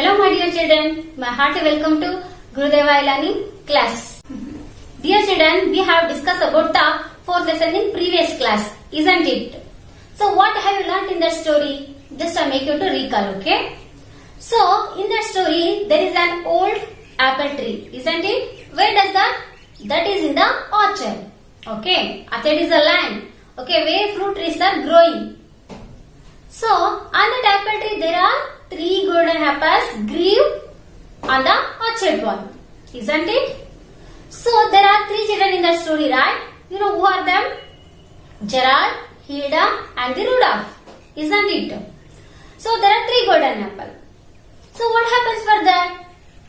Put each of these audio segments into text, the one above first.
Hello my dear children, my hearty welcome to Gurudeva Learning class. Dear children, we have discussed about the fourth lesson in previous class, isn't it? So what have you learnt in that story? Just I make you to recall, okay? So in that story there is an old apple tree, isn't it? Where does that? That is in the orchard. Okay, orchard is a land. Okay, where fruit trees are growing. So on that apple tree there are 3 golden apples grew on the orchard wall, isn't it? So there are 3 children in the story, right? You know who are them? Gerard, Hilda and the Rudolph, isn't it? So there are 3 golden apples. So what happens for that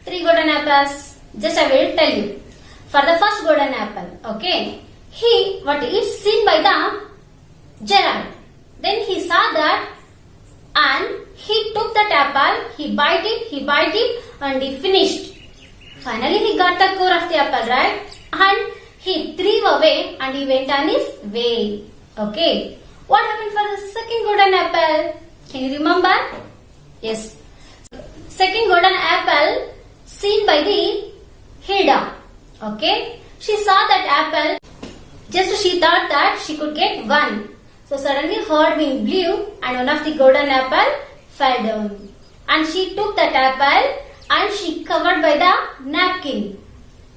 3 golden apples? Just I will tell you. For the first golden apple, okay, it's seen by the Gerard. Then he saw that and he took that apple, he bite it and he finished. Finally he got the core of the apple, right? And he threw away and he went on his way. Okay. What happened for the second golden apple? Can you remember? Yes. Second golden apple seen by the Hilda. Okay. She saw that apple. Just she thought that she could get one. So suddenly her wind blew and one of the golden apple fell down. And she took that apple and she covered by the napkin.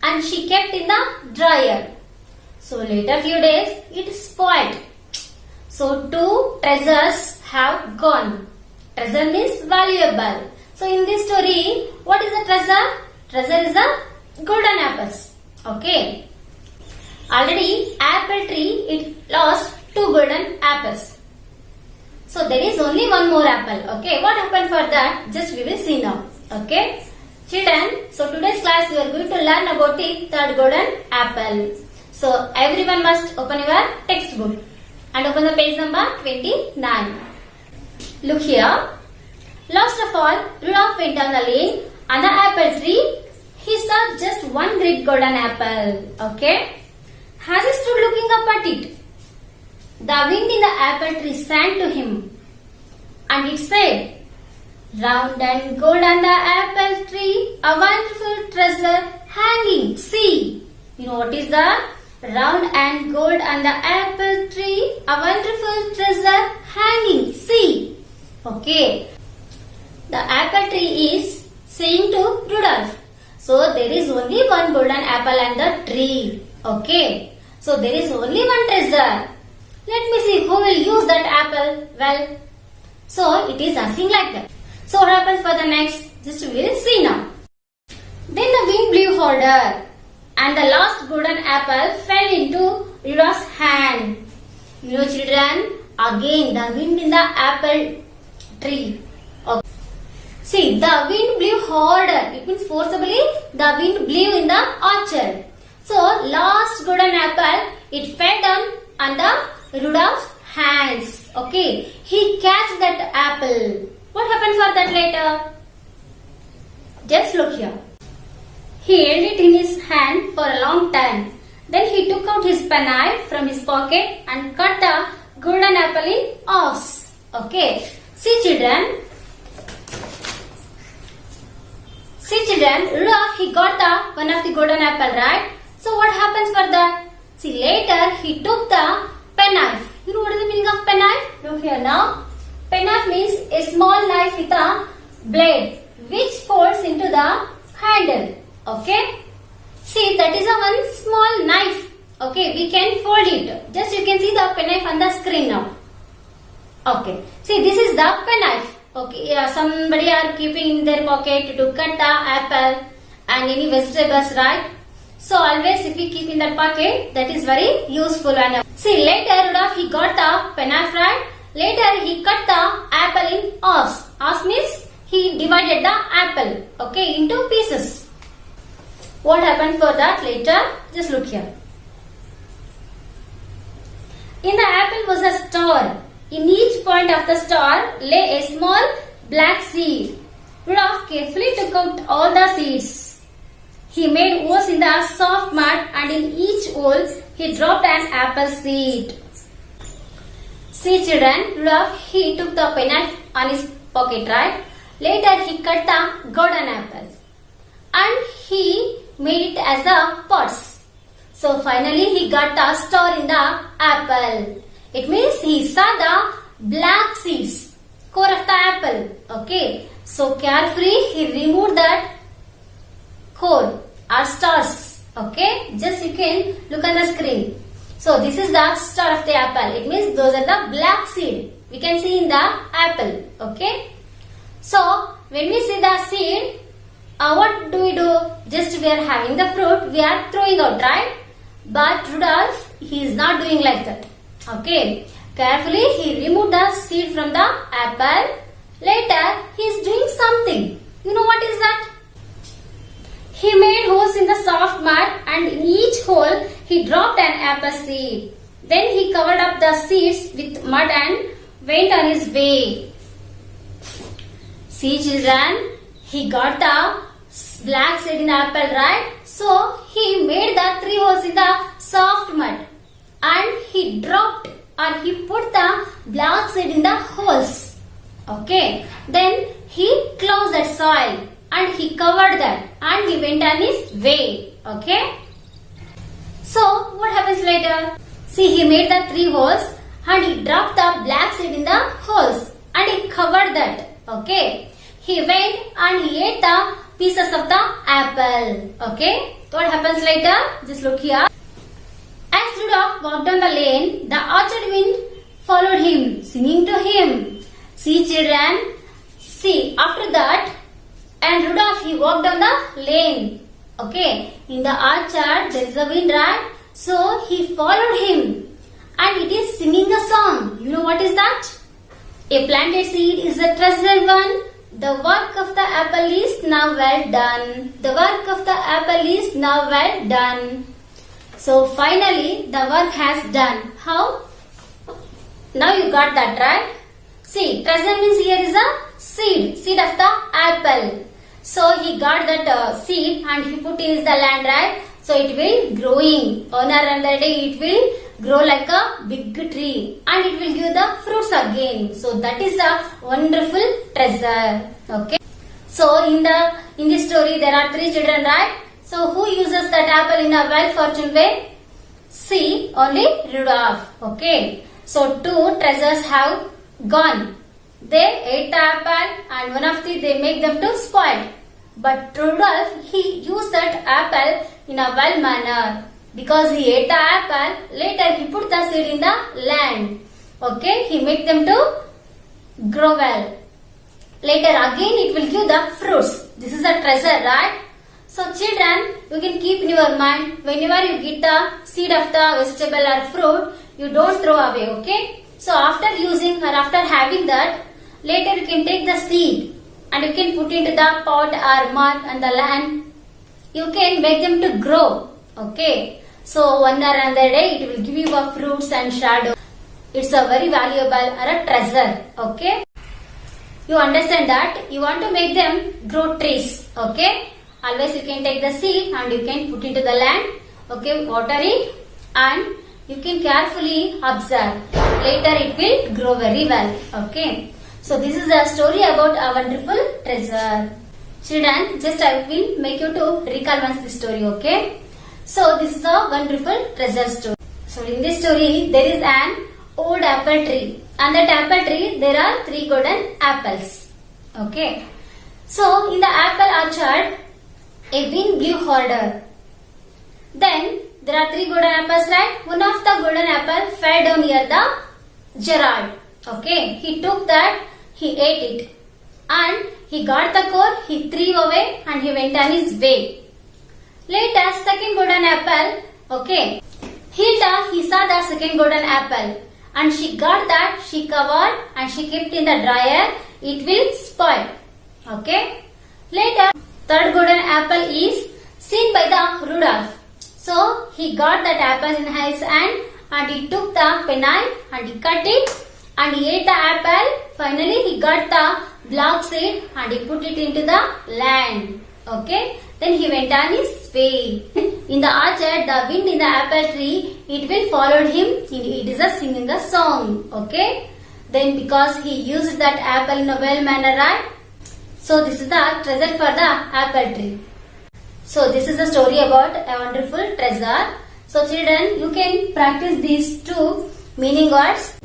And she kept in the dryer. So later few days it spoiled. So 2 treasures have gone. Treasure means valuable. So in this story, what is a treasure? Treasure is a golden apples. Okay. Already apple tree it lost 2 golden apples. So there is only one more apple. Okay. What happened for that? Just we will see now. Okay. Children, so today's class we are going to learn about the third golden apple. So everyone must open your textbook and open the page number 29. Look here. Last of all, Rudolph went down the lane on the apple tree. He saw just one great golden apple. Okay. As he stood looking up at it, the wind in the apple tree sang to him, and it said, "Round and gold on the apple tree, a wonderful treasure hanging. See." You know what is that? Round and gold on the apple tree, a wonderful treasure hanging. See. Okay. The apple tree is saying to Rudolph. So there is only one golden apple on the tree. Okay. So there is only one treasure. Let me see who will use that apple. Well, so it is asking like that. So what happens for the next? Just we will see now. Then the wind blew harder and the last golden apple fell into Rudolph's hand. You know children, again the wind in the apple tree. Okay. See, the wind blew harder. It means forcibly the wind blew in the orchard. So last golden apple, it fell down on the Rudolph's hands. Okay. He catch that apple. What happened for that later? Just look here. He held it in his hand for a long time. Then he took out his penknife from his pocket and cut the golden apple in halves. Okay. See children, Rudolph he got the one of the golden apple, right? So what happens for that? See later he took the penknife. You know what is the meaning of penknife? Look here now. Penknife means a small knife with a blade which folds into the handle. Okay. See that is a one small knife. Okay, we can fold it. Just you can see the penknife on the screen now. Okay. See this is the penknife. Okay, somebody are keeping in their pocket to cut the apple and any vegetables, right? So always if we keep in that pocket, that is very useful. And see later Rudolph he got the penknife, right? Later he cut the apple in halves. Halves means he divided the apple, okay, into pieces. What happened for that later? Just look here. In the apple was a star. In each point of the star lay a small black seed. Rudolph carefully took out all the seeds. He made holes in the soft mud and in each hole he dropped an apple seed. See children, Rudolph he took the penknife on his pocket, right? Later he cut the golden apples and he made it as the pots. So finally he got a star in the apple. It means he saw the black seeds, core of the apple. Okay. So carefully he removed that core or stars. Okay. Just you can look on the screen. So this is the star of the apple. It means those are the black seed. We can see in the apple. Okay. So when we see the seed, what do we do? Just we are having the fruit, we are throwing out, right? But Rudolph, he is not doing like that. Okay. Carefully he removed the seed from the apple. Later he is doing something. You know what is that? He made holes in the soft mud and in each hole he dropped an apple seed. Then he covered up the seeds with mud and went on his way. See children, he got the black seed in the apple, right? So he made the 3 holes in the soft mud and he dropped or he put the black seed in the holes. Okay. Then he closed that soil and he covered that and he went on his way. Okay. So what happens later? See, he made the 3 holes and he dropped the black seed in the holes and he covered that. Okay. He went and he ate the pieces of the apple. Okay. What happens later? Just look here. As Rudolph walked down the lane, the orchard wind followed him, singing to him. See children, see after that, and Rudolph he walked down the lane. Okay, in the orchard there is a wind, right? So he followed him and it is singing a song. You know what is that? A planted seed is a treasured one. The work of the apple is now well done. The work of the apple is now well done. So finally the work has done. How? Now you got that, right? See, treasure means here is a seed of the apple. So he got that seed and he put in the land, right? So it will growing. On another day it will grow like a big tree and it will give the fruits again. So that is a wonderful treasure. Okay. So in this story there are 3 children, right? So who uses that apple in a well-fortuned way? See, only Rudolph. Okay. So 2 treasures have gone. They ate the apple and one of they make them to spoil. But Rudolph, he used that apple in a well manner. Because he ate the apple, later he put the seed in the land. Okay, he made them to grow well. Later again it will give the fruits. This is a treasure, right? So children, you can keep in your mind, whenever you get the seed of the vegetable or fruit, you don't throw away, okay? So after using or after having that, later you can take the seed and you can put into the pot or mud and the land. You can make them to grow, okay? So one or another day it will give you a fruits and shadow. It's a very valuable or a treasure, okay? You understand that? You want to make them grow trees, okay? Always you can take the seed and you can put into the land, okay? Water it and you can carefully observe. Later it will grow very well, okay? So this is a story about a wonderful treasure. Children, just I will make you to recall once this story, okay? So this is a wonderful treasure story. So in this story there is an old apple tree. On that apple tree there are 3 golden apples. Okay. So in the apple orchard a wind blew harder. Then there are 3 golden apples, right? One of the golden apple fell down near the Gerald. Okay. He took that, he ate it. And he got the core, he threw away and he went on his way. Later, second golden apple, okay. Hilda, he saw the second golden apple and she got that, she covered and she kept in the dryer, it will spoil. Okay. Later, third golden apple is seen by the Rudolph. So, he got that apple in his hand and he took the penknife and he cut it and he ate the apple. Finally, he got the black seed and he put it into the land. Okay. Then he went on his way. In the orchard, the wind in the apple tree, it will follow him. It is a singing a song. Okay. Then because he used that apple in a well manner, right? So this is the treasure for the apple tree. So this is a story about a wonderful treasure. So children, you can practice these two meaning words.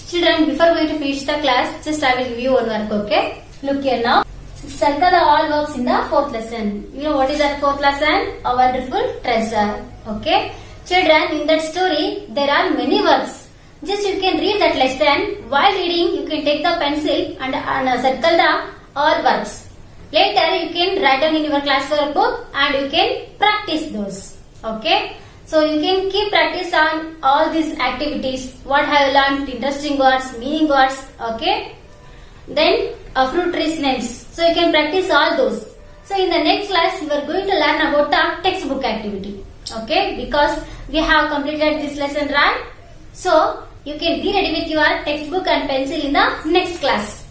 Children, before going to finish the class, just I will give you one work, okay? Look here now. Circle the all verbs in the fourth lesson. You know what is that fourth lesson? A wonderful treasure. Okay? Children, in that story, there are many verbs. Just you can read that lesson. While reading, you can take the pencil and circle the all verbs. Later, you can write down in your class workbook and you can practice those. Okay? So you can keep practice on all these activities. What have you learned? Interesting words, meaning words. Okay? Then fruit trees names. So you can practice all those. So in the next class, we are going to learn about the textbook activity. Okay? Because we have completed this lesson, right? So you can be ready with your textbook and pencil in the next class.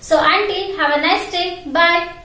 So until, have a nice day. Bye.